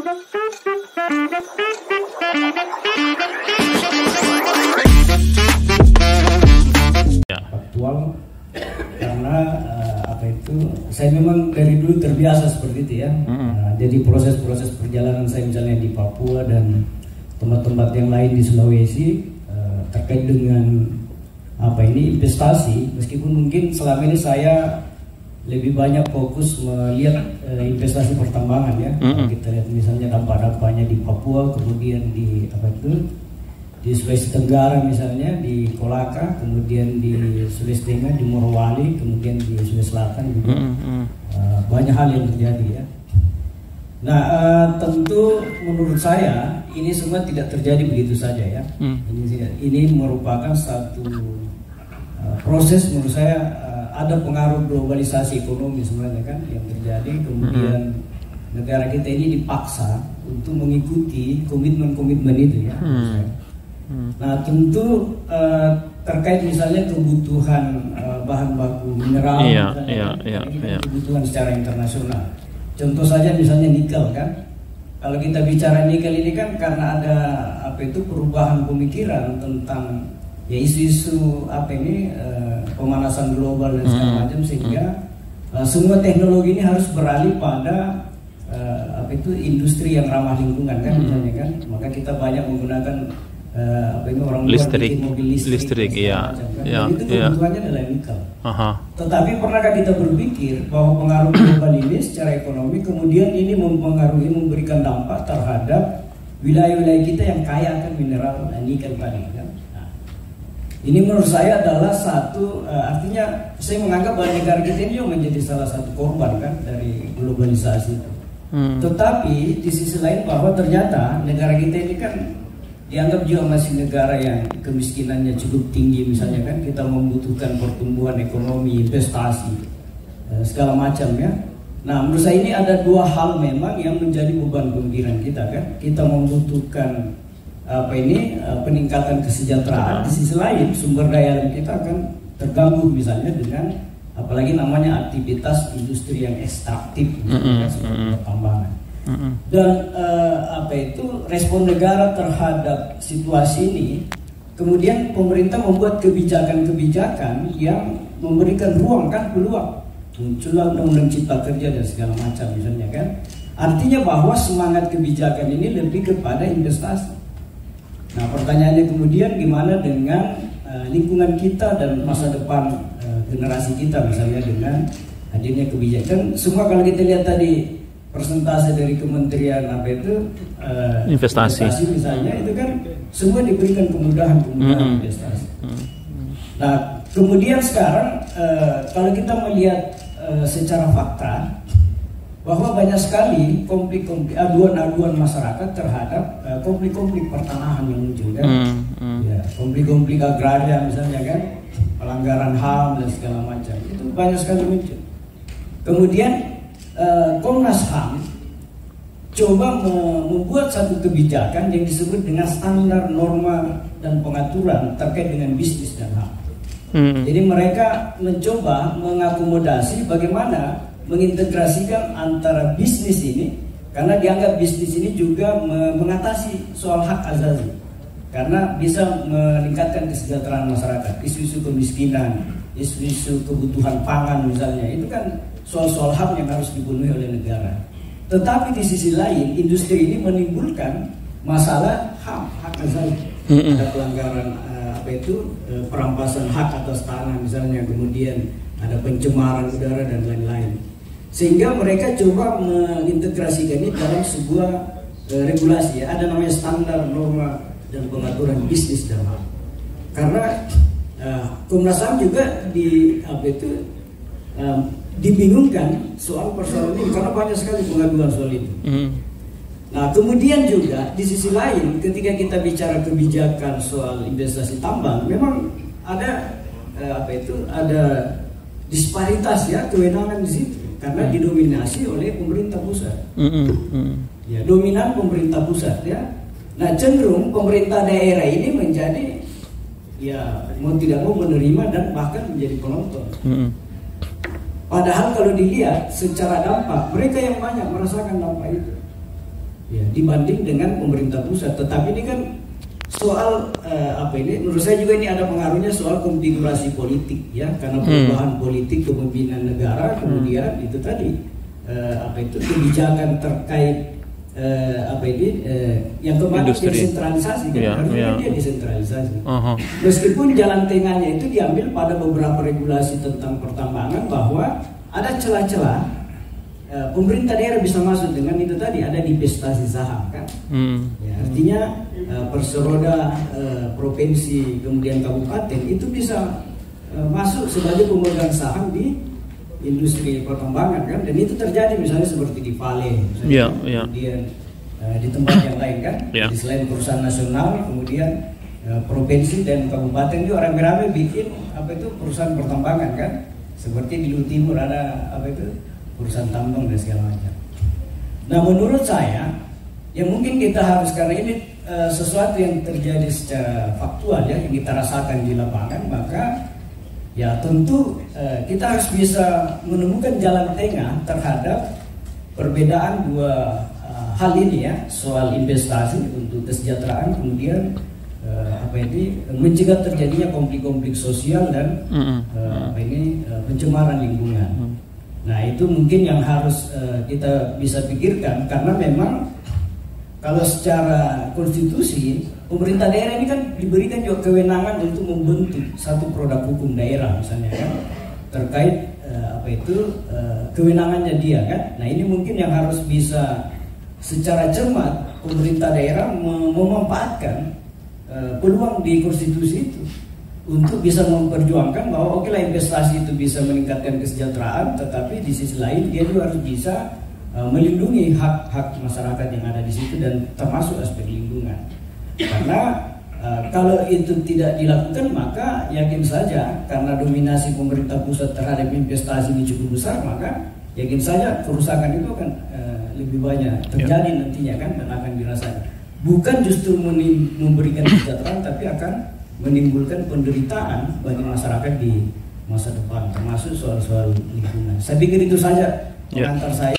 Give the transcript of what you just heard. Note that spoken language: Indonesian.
Faktual karena saya memang dari dulu terbiasa seperti itu ya. Jadi proses-proses perjalanan saya misalnya di Papua dan tempat-tempat yang lain di Sulawesi terkait dengan investasi, meskipun mungkin selama ini saya lebih banyak fokus melihat investasi pertambangan ya. Kita lihat misalnya dampak-dampaknya di Papua, kemudian di Sulawesi Tenggara misalnya di Kolaka, kemudian di Sulawesi Tengah di Morowali, kemudian di Sulawesi Selatan juga banyak hal yang terjadi ya. Nah tentu menurut saya ini semua tidak terjadi begitu saja ya. Ini merupakan satu proses menurut saya. Ada pengaruh globalisasi ekonomi sebenarnya kan yang terjadi, kemudian negara kita ini dipaksa untuk mengikuti komitmen-komitmen itu ya. Nah tentu terkait misalnya kebutuhan bahan baku mineral, kebutuhan secara internasional. Contoh saja misalnya nikel kan. Kalau kita bicara nikel ini kan karena ada perubahan pemikiran tentang ya isu-isu pemanasan global dan segala macam, sehingga semua teknologi ini harus beralih pada industri yang ramah lingkungan kan misalnya kan. Maka kita banyak menggunakan orang listrik, mobil listrik ya. Itu kebutuhannya adalah nikel. Tetapi pernahkah kita berpikir bahwa pengaruh global ini secara ekonomi kemudian ini memberikan dampak terhadap wilayah-wilayah kita yang kaya akan mineral nikel tadi kan? Ini menurut saya adalah satu, artinya saya menganggap bahwa negara kita ini juga menjadi salah satu korban kan dari globalisasi itu. Tetapi di sisi lain bahwa ternyata negara kita ini kan dianggap juga masih negara yang kemiskinannya cukup tinggi misalnya kan. Kita membutuhkan pertumbuhan ekonomi, investasi, segala macam ya. Nah menurut saya ini ada dua hal memang yang menjadi beban pemikiran kita kan. Kita membutuhkan peningkatan kesejahteraan. Di sisi lain sumber daya alam kita akan terganggu misalnya dengan apalagi namanya aktivitas industri yang ekstraktif misalnya, seperti pertambangan. Dan respon negara terhadap situasi ini, kemudian pemerintah membuat kebijakan-kebijakan yang memberikan ruang kan, peluang muncullah undang-undang cipta kerja dan segala macam misalnya kan. Artinya bahwa semangat kebijakan ini lebih kepada investasi. Nah pertanyaannya kemudian gimana dengan lingkungan kita dan masa depan generasi kita misalnya dengan hadirnya kebijakan. Semua kalau kita lihat tadi persentase dari kementerian investasi misalnya itu kan semua diberikan kemudahan investasi. Nah kemudian sekarang kalau kita melihat secara fakta bahwa banyak sekali konflik-konflik, aduan-aduan masyarakat terhadap konflik-konflik pertanahan yang muncul kan, ya, konflik-konflik agraria misalnya kan, pelanggaran HAM dan segala macam itu banyak sekali muncul. Kemudian Komnas HAM coba membuat satu kebijakan yang disebut dengan standar norma dan pengaturan terkait dengan bisnis dan HAM. Jadi mereka mencoba mengakomodasi bagaimana mengintegrasikan antara bisnis ini, karena dianggap bisnis ini juga mengatasi soal hak asasi, karena bisa meningkatkan kesejahteraan masyarakat, isu-isu kemiskinan, isu-isu kebutuhan pangan misalnya, itu kan soal-soal HAM yang harus dipenuhi oleh negara. Tetapi di sisi lain industri ini menimbulkan masalah HAM, hak asasi, ada pelanggaran perampasan hak atas tanah misalnya, kemudian ada pencemaran udara dan lain-lain. Sehingga mereka coba mengintegrasikan ini dalam sebuah regulasi ya. Ada namanya standar norma dan pengaturan bisnis dan HAM. Karena Komnas HAM juga dibingungkan soal persoalan ini karena banyak sekali pengaduan soal itu. Nah kemudian juga di sisi lain ketika kita bicara kebijakan soal investasi tambang, memang ada ada disparitas ya kewenangan di situ karena didominasi oleh pemerintah pusat. Ya, dominan pemerintah pusat ya. Nah cenderung pemerintah daerah ini menjadi ya mau tidak mau menerima dan bahkan menjadi penonton. Padahal kalau dilihat secara dampak mereka yang banyak merasakan dampak itu. ya, dibanding dengan pemerintah pusat. Tetapi ini kan soal menurut saya juga ini ada pengaruhnya soal konfigurasi politik ya, karena perubahan politik kepemimpinan negara, kemudian itu tadi kebijakan terkait yang kemarin desentralisasi kan, harusnya dia desentralisasi. Meskipun jalan tengahnya itu diambil pada beberapa regulasi tentang pertambangan, bahwa ada celah-celah pemerintah daerah bisa masuk dengan itu tadi, ada divestasi saham kan. Ya, artinya perseroda provinsi kemudian kabupaten itu bisa masuk sebagai pemegang saham di industri pertambangan kan, dan itu terjadi misalnya seperti di Vale, kemudian di tempat yang lain kan, di selain perusahaan nasional, kemudian provinsi dan kabupaten itu rame-rame bikin perusahaan pertambangan kan, seperti di Luhut Timur ada perusahaan tambang dan segala macam. Nah, menurut saya yang mungkin kita harus, karena ini sesuatu yang terjadi secara faktual ya, yang kita rasakan di lapangan, maka ya tentu kita harus bisa menemukan jalan tengah terhadap perbedaan dua hal ini ya, soal investasi untuk kesejahteraan, kemudian mencegah terjadinya konflik-konflik sosial dan pencemaran lingkungan. Nah, itu mungkin yang harus kita bisa pikirkan, karena memang kalau secara konstitusi pemerintah daerah ini kan diberikan juga kewenangan untuk membentuk satu produk hukum daerah misalnya kan, terkait kewenangannya dia kan. Nah, ini mungkin yang harus bisa secara cermat pemerintah daerah memanfaatkan peluang di konstitusi itu untuk bisa memperjuangkan bahwa oke lah, investasi itu bisa meningkatkan kesejahteraan, tetapi di sisi lain dia juga harus bisa melindungi hak-hak masyarakat yang ada di situ, dan termasuk aspek lingkungan. Karena kalau itu tidak dilakukan, maka yakin saja karena dominasi pemerintah pusat terhadap investasi ini cukup besar, maka yakin saja kerusakan itu akan lebih banyak terjadi nantinya kan, dan akan dirasakan. Bukan justru memberikan kesejahteraan, tapi akan menimbulkan penderitaan bagi masyarakat di masa depan, termasuk soal-soal lingkungan. Saya pikir itu saja pengantar saya.